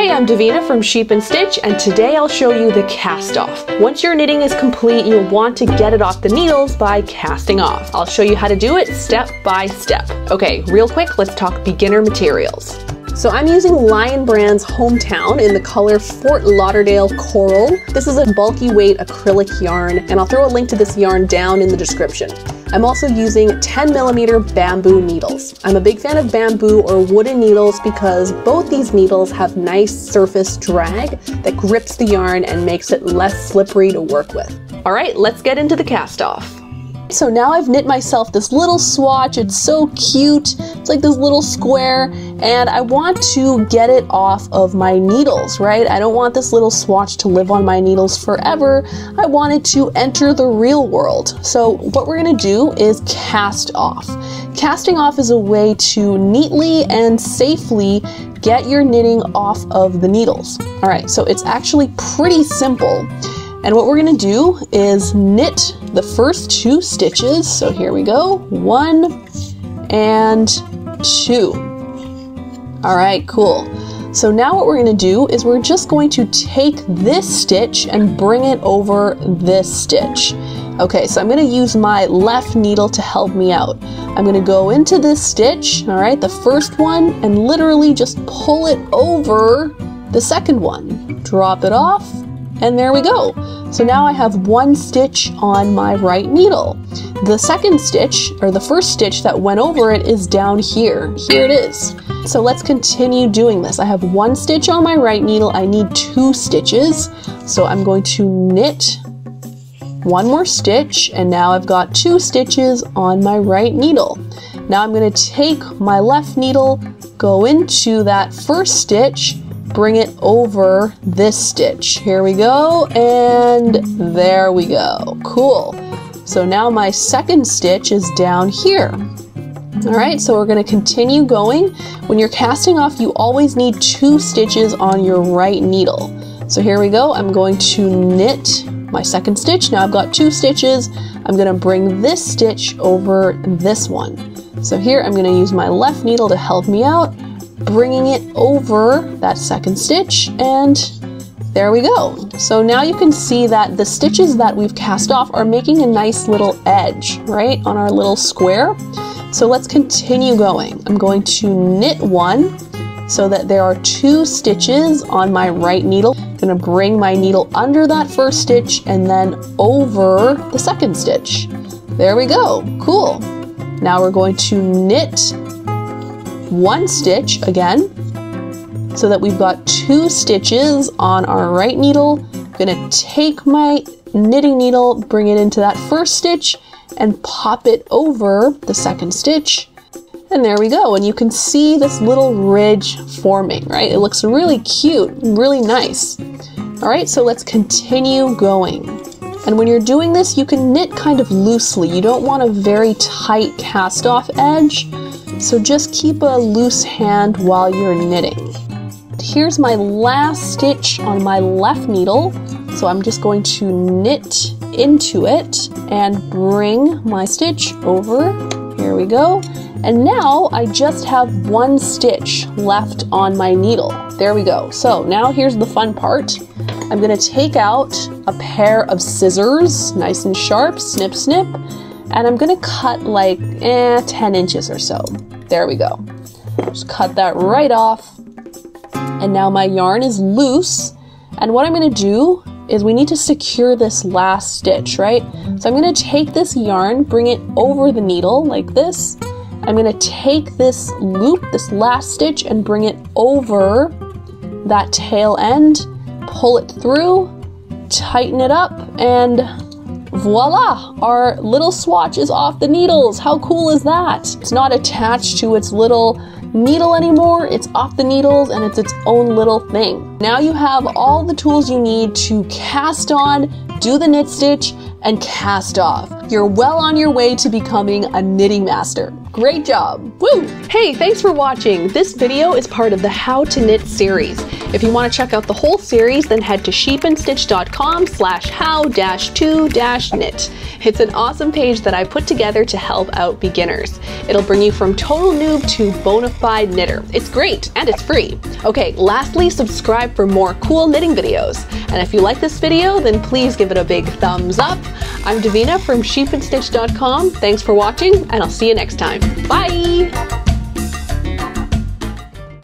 Hey, I'm Davina from Sheep and Stitch, and today I'll show you the cast off. Once your knitting is complete, you'll want to get it off the needles by casting off. I'll show you how to do it step by step. Okay, real quick, let's talk beginner materials. So I'm using Lion Brand's Hometown in the color Fort Lauderdale Coral. This is a bulky weight acrylic yarn, and I'll throw a link to this yarn down in the description. I'm also using 10mm bamboo needles. I'm a big fan of bamboo or wooden needles because both these needles have nice surface drag that grips the yarn and makes it less slippery to work with. All right, let's get into the cast off. So now I've knit myself this little swatch. It's so cute. It's like this little square, and I want to get it off of my needles, right? I don't want this little swatch to live on my needles forever. I want it to enter the real world. So what we're gonna do is cast off. Casting off is a way to neatly and safely get your knitting off of the needles. All right, so it's actually pretty simple. And what we're gonna do is knit the first 2 stitches. So here we go, 1 and 2. All right, cool. So now what we're gonna do is we're just going to take this stitch and bring it over this stitch. Okay, so I'm gonna use my left needle to help me out. I'm gonna go into this stitch, all right, the first one, and literally just pull it over the second one. Drop it off, and there we go. So now I have 1 stitch on my right needle. The second stitch, or the first stitch that went over it, is down here. Here it is. So let's continue doing this. I have 1 stitch on my right needle. I need 2 stitches. So I'm going to knit 1 more stitch, and now I've got 2 stitches on my right needle. Now I'm going to take my left needle, go into that first stitch, bring it over this stitch. Here we go, and there we go. Cool. So now my second stitch is down here. All right, so we're gonna continue going. When you're casting off, you always need 2 stitches on your right needle. So here we go, I'm going to knit my second stitch. Now I've got 2 stitches. I'm gonna bring this stitch over this one. So here I'm gonna use my left needle to help me out, bringing it over that second stitch, and there we go. So now you can see that the stitches that we've cast off are making a nice little edge, right, on our little square. So let's continue going. I'm going to knit 1 so that there are 2 stitches on my right needle. I'm gonna bring my needle under that first stitch and then over the second stitch. There we go, cool. Now we're going to knit 1 stitch again, so that we've got 2 stitches on our right needle. I'm gonna take my knitting needle, bring it into that first stitch, and pop it over the second stitch. And there we go. And you can see this little ridge forming, right? It looks really cute, really nice. All right, so let's continue going. And when you're doing this, you can knit kind of loosely. You don't want a very tight cast off edge. So just keep a loose hand while you're knitting. Here's my last stitch on my left needle. So I'm just going to knit into it and bring my stitch over. Here we go. And now I just have 1 stitch left on my needle. There we go. So now here's the fun part. I'm gonna take out a pair of scissors, nice and sharp, snip, snip. And I'm gonna cut like 10 inches or so. There we go. Just cut that right off. And now my yarn is loose. And what I'm gonna do is we need to secure this last stitch, right? So I'm gonna take this yarn, bring it over the needle like this. I'm gonna take this loop, this last stitch, and bring it over that tail end, pull it through, tighten it up, and voila, our little swatch is off the needles. How cool is that? It's not attached to its little needle anymore. It's off the needles and it's its own little thing. Now you have all the tools you need to cast on, do the knit stitch, and cast off. You're well on your way to becoming a knitting master. Great job. Woo! Hey, thanks for watching. This video is part of the How to Knit series. If you want to check out the whole series, then head to sheepandstitch.com/how-to-knit. It's an awesome page that I put together to help out beginners. It'll bring you from total noob to bona fide knitter. It's great and it's free. Okay, lastly, subscribe for more cool knitting videos. And if you like this video, then please give it a big thumbs up. I'm Davina from sheepandstitch.com. Thanks for watching, and I'll see you next time. Bye!